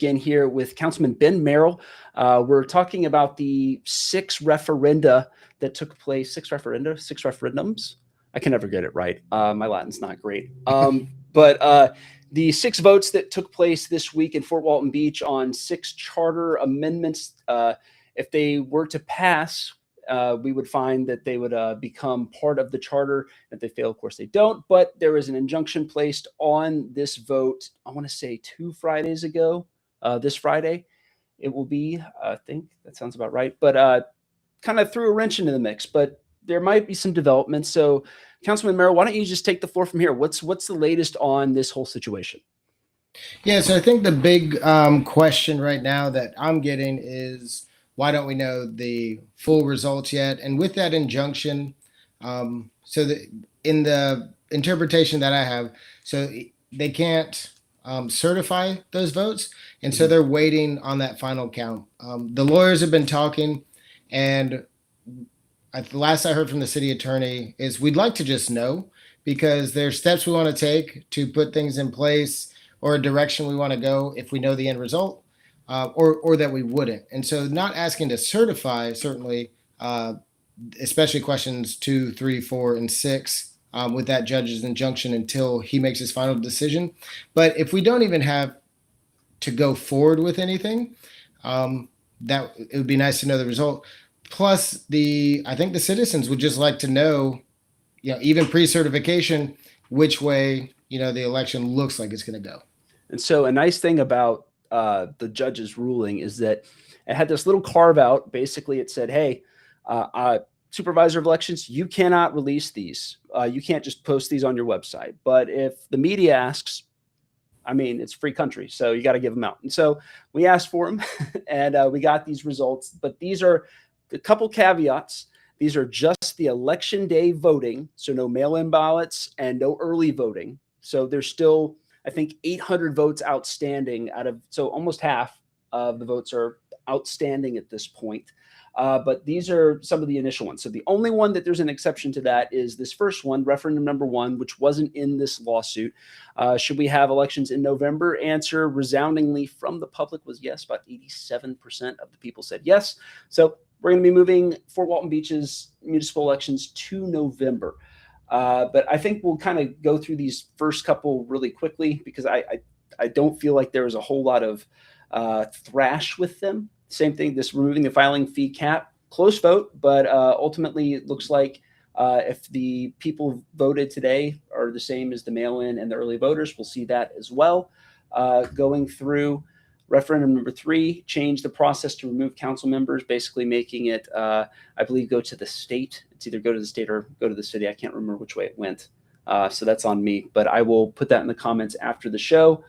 again here with Councilman Ben Merrell. We're talking about the 6 referenda that took place. 6 referendums. I can never get it right. My Latin's not great. But the 6 votes that took place this week in Fort Walton Beach on 6 charter amendments, if they were to pass, we would find that they would become part of the charter. If they fail, of course, they don't. But there was an injunction placed on this vote, I want to say 2 Fridays ago. This Friday, it will be, I think that sounds about right. But kind of threw a wrench into the mix. But there might be some developments. So, Councilman Merrell, why don't you just take the floor from here? What's the latest on this whole situation? Yeah, so I think the big question right now that I'm getting is, why don't we know the full results yet? And with that injunction, so in the interpretation that I have, so they can't certify those votes, and so they're waiting on that final count. The lawyers have been talking, and the last I heard from the city attorney is we'd like to just know, because there's steps we want to take to put things in place or a direction we want to go if we know the end result. Or that we wouldn't. And so not asking to certify, certainly, especially questions 2, 3, 4, and 6 with that judge's injunction until he makes his final decision. But if we don't even have to go forward with anything, that it would be nice to know the result. Plus, I think the citizens would just like to know, even pre-certification, which way, the election looks like it's going to go. And so a nice thing about the judge's ruling is that it had this little carve out. Basically, it said, hey, Supervisor of Elections, you cannot release these. You can't just post these on your website. But if the media asks, I mean, it's free country, so you got to give them out. And so we asked for them, and we got these results. But these are a couple caveats. These are just the election day voting, so no mail-in ballots and no early voting. So there's still, I think, 800 votes outstanding so almost half of the votes are outstanding at this point. But these are some of the initial ones. So the only one that there's an exception to that is this first one, referendum number 1, which wasn't in this lawsuit. Should we have elections in November? Answer resoundingly from the public was yes. About 87% of the people said yes. So we're going to be moving Fort Walton Beach's municipal elections to November. But I think we'll kind of go through these first couple really quickly, because I don't feel like there was a whole lot of thrash with them. Same thing, this removing the filing fee cap, close vote, but ultimately it looks like if the people voted today are the same as the mail-in and the early voters, we'll see that as well. Going through referendum number 3, change the process to remove council members, basically making it, I believe, go to the state. It's either go to the state or go to the city. I can't remember which way it went. So that's on me, but I will put that in the comments after the show.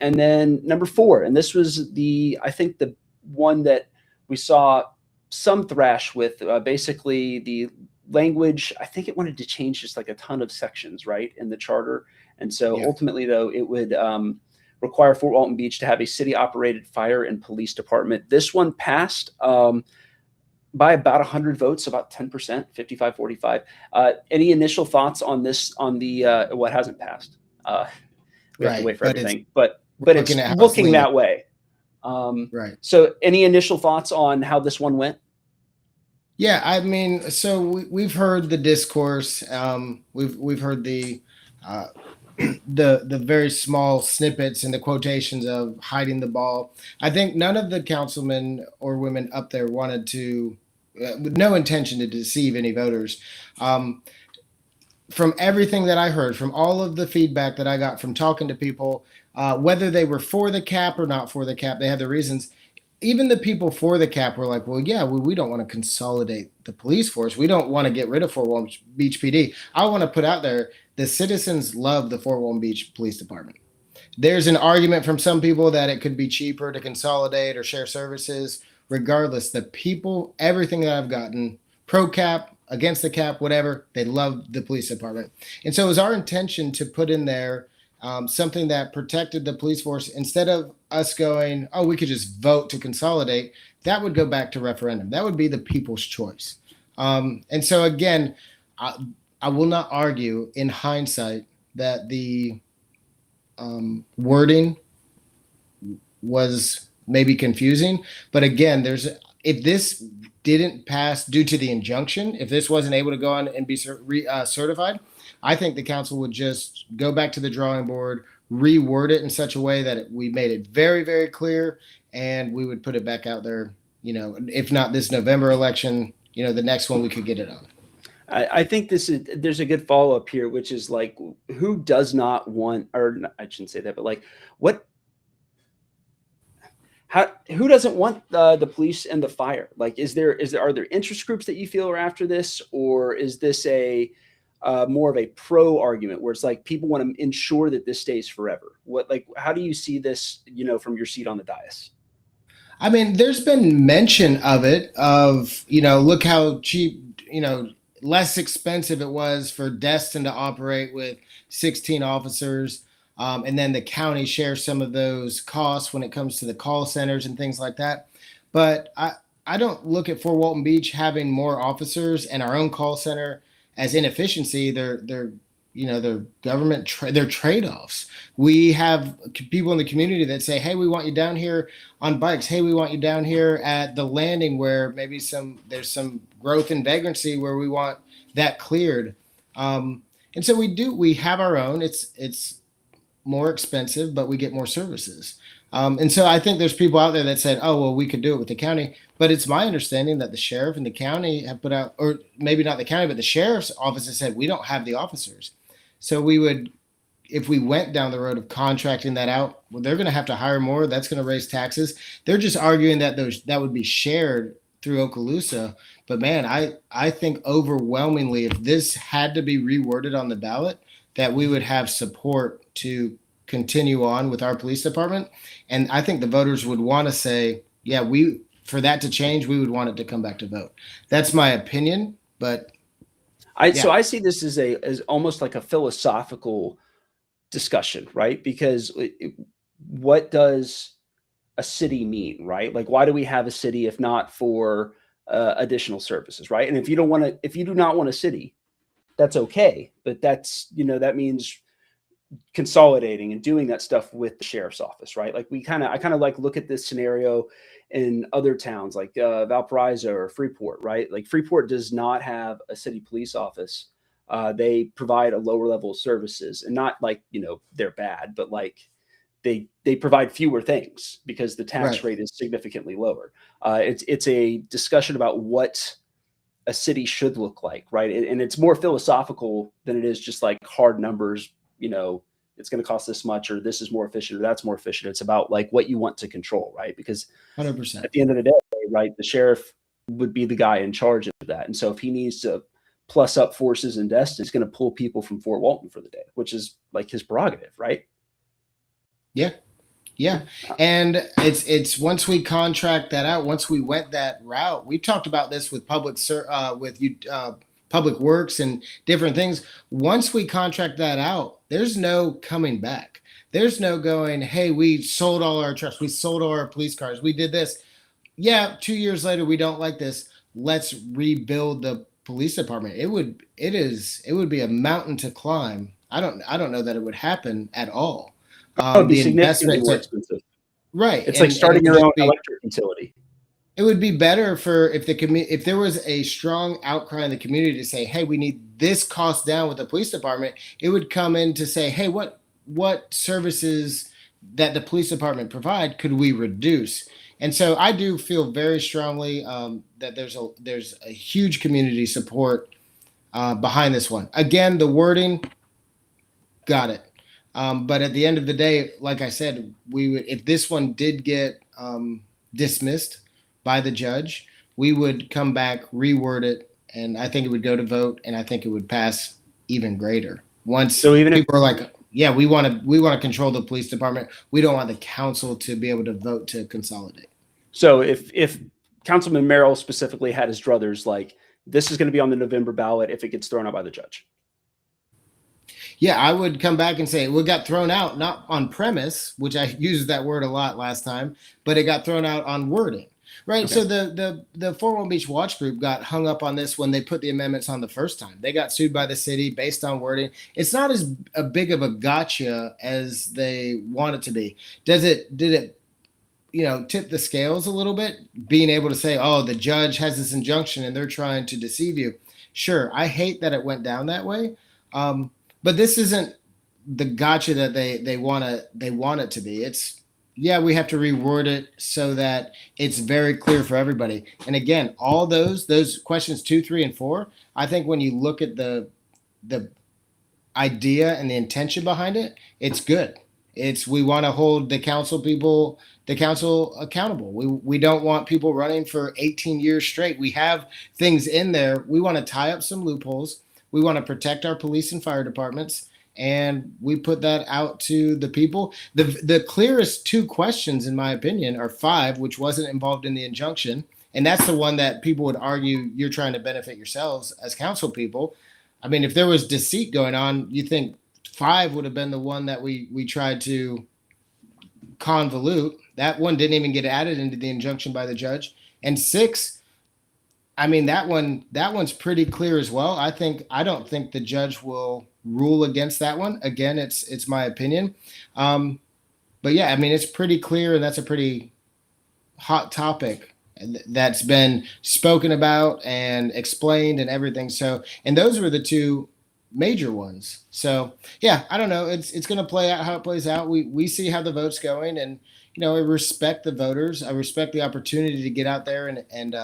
And then number 4, and this was I think the one that we saw some thrash with, basically the language. I think it wanted to change just like a ton of sections, right, in the charter. And so ultimately, though, it would require Fort Walton Beach to have a city-operated fire and police department. This one passed by about 100 votes, about 10%, 55-45. Any initial thoughts on this, on the what hasn't passed? We have to wait for everything, but it's looking that way. Right. So any initial thoughts on how this one went? Yeah, I mean, so we've heard the discourse. We've heard the very small snippets and the quotations of hiding the ball. I think none of the councilmen or women up there wanted to, with no intention to deceive any voters. From everything that I heard, from all of the feedback that I got from talking to people, whether they were for the cap or not for the cap, they had their reasons. Even the people for the cap were like, well, yeah, we don't want to consolidate the police force. We don't want to get rid of Fort Walton Beach PD. I want to put out there, the citizens love the Fort Walton Beach Police Department. There's an argument from some people that it could be cheaper to consolidate or share services. Regardless, the people, everything that I've gotten, pro cap, against the cap, whatever, they love the police department. And so it was our intention to put in there something that protected the police force. Instead of us going, oh, we could just vote to consolidate, that would go back to referendum. That would be the people's choice. And so again, I will not argue in hindsight that the wording was maybe confusing. But again, if this didn't pass due to the injunction, if this wasn't able to go on and be certified, I think the council would just go back to the drawing board, reword it in such a way that we made it very, very clear, and we would put it back out there. If not this November election, the next one we could get it on. I think there's a good follow up here, which is like, who does not want, or I shouldn't say that, but like, who doesn't want the police and the fire? Like, are there interest groups that you feel are after this, or is this a more of a pro argument where it's like people want to ensure that this stays forever? How do you see this, from your seat on the dais? I mean, there's been mention of it, look how cheap, less expensive it was for Destin to operate with 16 officers. And then the county shares some of those costs when it comes to the call centers and things like that. But I don't look at Fort Walton Beach having more officers and our own call center as inefficiency. They're government, they're trade-offs. We have people in the community that say, hey, we want you down here on bikes. Hey, we want you down here at the landing where maybe there's some growth and vagrancy where we want that cleared. And so we have our own. It's more expensive, but we get more services. And so I think there's people out there that said, oh, well, we could do it with the county. But it's my understanding that the sheriff and the county have put out, or maybe not the county, but the sheriff's office has said, we don't have the officers. So if we went down the road of contracting that out, well, they're going to have to hire more. That's going to raise taxes. They're just arguing that that would be shared through Okaloosa. But man, I think overwhelmingly, if this had to be reworded on the ballot, that we would have support to continue on with our police department. And I think the voters would want to say, yeah, for that to change, we would want it to come back to vote. That's my opinion, but So I see this as almost like a philosophical discussion, right? Because what does a city mean, right? Like, why do we have a city if not for additional services, right? And if you do not want a city, that's okay. But that means consolidating and doing that stuff with the sheriff's office, right? Like I kind of like look at this scenario in other towns like Valparaiso or Freeport, right? Like Freeport does not have a city police office. They provide a lower level of services, and not like, they're bad, but like they provide fewer things because the tax rate is significantly lower. It's a discussion about what a city should look like, right? And it's more philosophical than it is just like hard numbers. It's going to cost this much, or this is more efficient, or that's more efficient. It's about like what you want to control, right? Because 100%. At the end of the day, right, the sheriff would be the guy in charge of that. And so if he needs to plus up forces in Destin, he's going to pull people from Fort Walton for the day, which is like his prerogative, right? Yeah. Yeah. And it's once we contract that out, once we went that route, we talked about this with public works and different things. Once we contract that out, there's no coming back. There's no going, hey, we sold all our trucks. We sold all our police cars. We did this. Yeah. 2 years later, we don't like this. Let's rebuild the police department. It would be a mountain to climb. I don't know that it would happen at all. It would be significantly more expensive. Right. It's like starting your own electric utility. It would be better if there was a strong outcry in the community to say, hey, we need this cost down with the police department. It would come in to say, hey, what services that the police department provide could we reduce? And so I do feel very strongly that there's a huge community support behind this one. Again, the wording, got it. But at the end of the day, like I said, if this one did get dismissed by the judge, we would come back, reword it, and I think it would go to vote, and I think it would pass even greater. Even people are like, yeah, we want to control the police department. We don't want the council to be able to vote to consolidate. So if Councilman Merrell specifically had his druthers, like, this is going to be on the November ballot if it gets thrown out by the judge. Yeah, I would come back and say it got thrown out, not on premise, which I used that word a lot last time, but it got thrown out on wording. Right. Okay. So the Fort Walton Beach Watch Group got hung up on this when they put the amendments on the first time. They got sued by the city based on wording. It's not as big of a gotcha as they want it to be. Did it tip the scales a little bit, being able to say, oh, the judge has this injunction and they're trying to deceive you. Sure, I hate that it went down that way. But this isn't the gotcha that they want it to be. It's, yeah, we have to reword it so that it's very clear for everybody. And again, all those questions 2, 3, and 4, I think when you look at the idea and the intention behind it, it's good. We want to hold the council accountable. We don't want people running for 18 years straight. We have things in there. We want to tie up some loopholes. We want to protect our police and fire departments, and we put that out to the people. The clearest 2 questions, in my opinion, are 5, which wasn't involved in the injunction, and that's the one that people would argue you're trying to benefit yourselves as council people. I mean, if there was deceit going on, you think 5 would have been the one that we tried to convolute. That one didn't even get added into the injunction by the judge. And 6, I mean, that one's pretty clear as well. I don't think the judge will rule against that one. Again, it's my opinion. But yeah, I mean, it's pretty clear, and that's a pretty hot topic that's been spoken about and explained and everything. So, and those were the 2 major ones. So yeah, I don't know. It's going to play out how it plays out. We see how the vote's going, and I respect the voters. I respect the opportunity to get out there and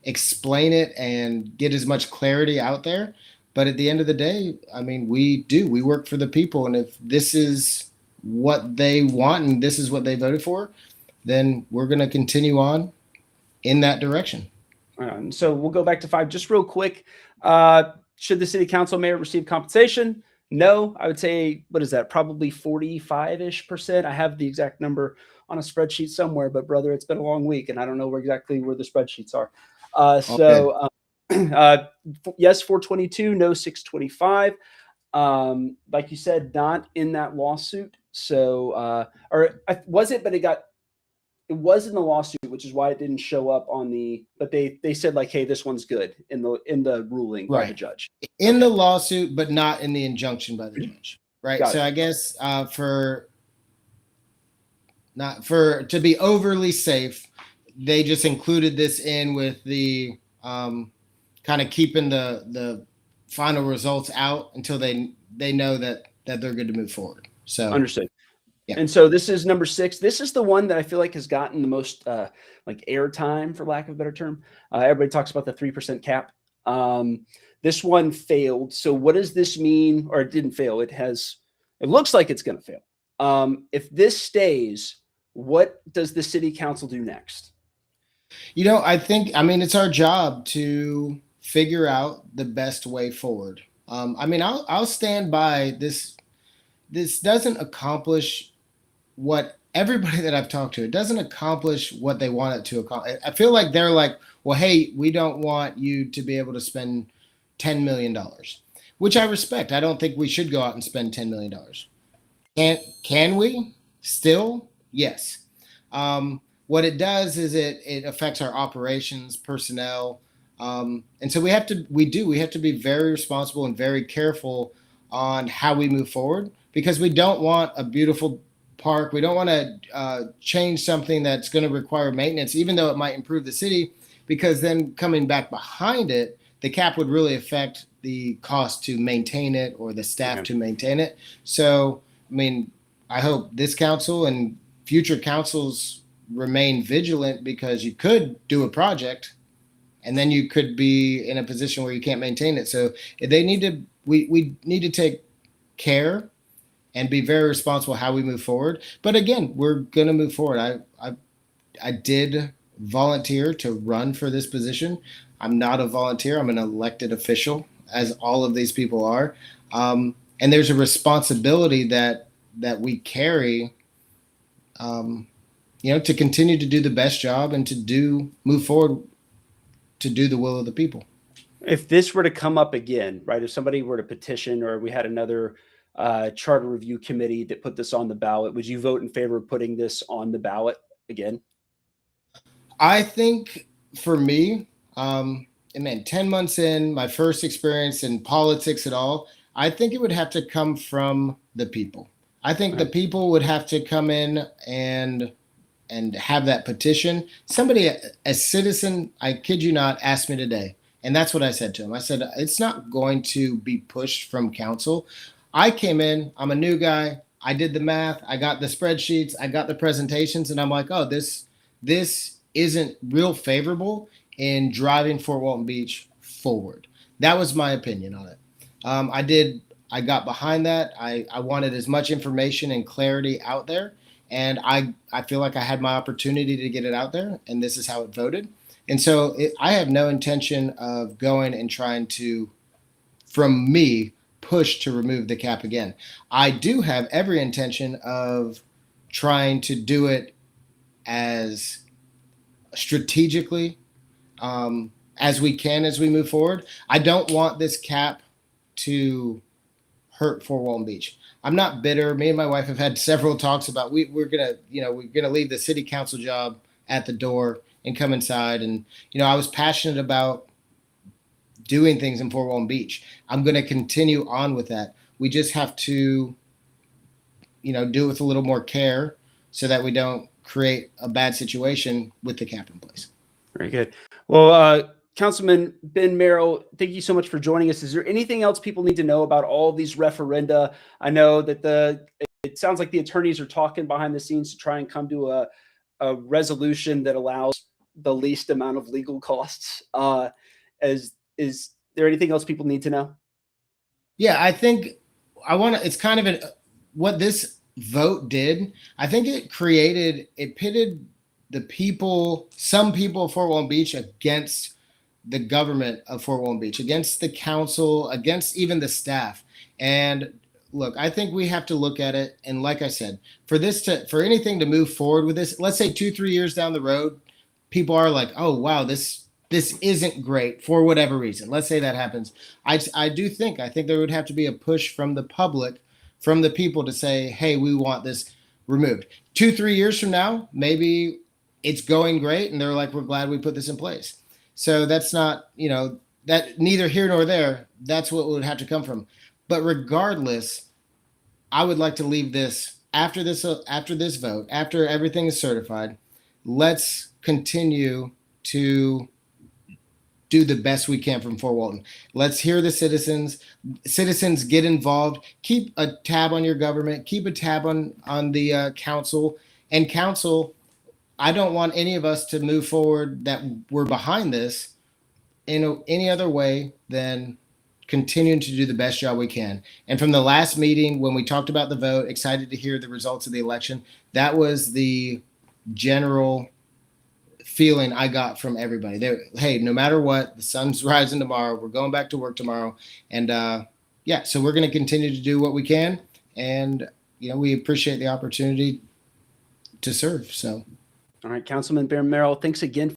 explain it and get as much clarity out there. But at the end of the day, I mean, we work for the people, and if this is what they want and this is what they voted for, then we're going to continue on in that direction. So we'll go back to 5 just real quick. Should the city council mayor receive compensation? No, I would say, what is that? Probably 45-ish%. I have the exact number on a spreadsheet somewhere, but brother, it's been a long week and I don't know exactly where the spreadsheets are. Yes, 422, no, 625. Like you said, not in that lawsuit. So, was it, but it was in the lawsuit, which is why it didn't show up on but they said like, hey, this one's good in the ruling by the judge. In the lawsuit, but not in the injunction by the judge. Right. So I guess to be overly safe, they just included this in with the kind of keeping the final results out until they know that they're good to move forward. So understood. Yeah. And so this is number 6. This is the one that I feel like has gotten the most like airtime, for lack of a better term. Everybody talks about the 3% cap. This one failed. So what does this mean? Or it didn't fail. It looks like it's going to fail. If this stays, what does the city council do next? I mean, it's our job to figure out the best way forward. I mean, I'll stand by this. This doesn't accomplish what everybody that I've talked to, it doesn't accomplish what they want it to accomplish. I feel like they're like, well, hey, we don't want you to be able to spend $10 million, which I respect. I don't think we should go out and spend $10 million. Can we still? Yes. What it does is it affects our operations, personnel. And so we have to be very responsible and very careful on how we move forward, because we don't want a beautiful park. We don't want to change something that's going to require maintenance, even though it might improve the city, because then coming back behind it, the cap would really affect the cost to maintain it or the staff to maintain it. So, I mean, I hope this council and future councils remain vigilant, because you could do a project and then you could be in a position where you can't maintain it. So we need to take care and be very responsible how we move forward. But again, we're going to move forward. I did volunteer to run for this position. I'm not a volunteer. I'm an elected official, as all of these people are. And there's a responsibility that we carry, to continue to do the best job and to move forward to do the will of the people. If this were to come up again, right? If somebody were to petition, or we had another charter review committee that put this on the ballot, would you vote in favor of putting this on the ballot again? I think for me, 10 months in, my first experience in politics at all, I think it would have to come from the people. I think the people would have to come in and and have that petition. Somebody, a citizen, I kid you not, asked me today, and that's what I said to him. I said, it's not going to be pushed from council. I came in, I'm a new guy. I did the math. I got the spreadsheets. I got the presentations, and I'm like, oh, this isn't real favorable in driving Fort Walton Beach forward. That was my opinion on it. I got behind that. I wanted as much information and clarity out there, and I feel like I had my opportunity to get it out there, and this is how it voted. And so I have no intention of going and trying to, from me, push to remove the cap again. I do have every intention of trying to do it as strategically as we can as we move forward. I don't want this cap to hurt Fort Walton Beach. I'm not bitter. Me and my wife have had several talks about we're gonna leave the city council job at the door and come inside. And I was passionate about doing things in Fort Walton Beach. I'm going to continue on with that. We just have to, do it with a little more care so that we don't create a bad situation with the cap in place. Very good. Well, Councilman Ben Merrell, thank you so much for joining us. Is there anything else people need to know about all of these referenda? I know that it sounds like the attorneys are talking behind the scenes to try and come to a resolution that allows the least amount of legal costs. Is there anything else people need to know? Yeah, I think it's kind of what this vote did. I think it pitted some people of Fort Walton Beach against the government of Fort Walton Beach, against the council, against even the staff. And look, I think we have to look at it. And like I said, for anything to move forward with this, let's say 2-3 years down the road, people are like, oh, wow, this isn't great for whatever reason. Let's say that happens. I think there would have to be a push from the public, from the people to say, hey, we want this removed. 2-3 years from now, maybe it's going great. And they're like, we're glad we put this in place. So that's not, that neither here nor there. That's what would have to come from. But regardless, I would like to leave this after this vote, after everything is certified. Let's continue to do the best we can from Fort Walton. Let's hear the citizens. Citizens, get involved. Keep a tab on your government. Keep a tab on the council. And council, I don't want any of us to move forward that we're behind this in any other way than continuing to do the best job we can. And from the last meeting, when we talked about the vote, excited to hear the results of the election, that was the general feeling I got from everybody. Hey, no matter what, the sun's rising tomorrow. We're going back to work tomorrow. And so we're going to continue to do what we can. And, we appreciate the opportunity to serve. So. All right, Councilman Ben Merrell, thanks again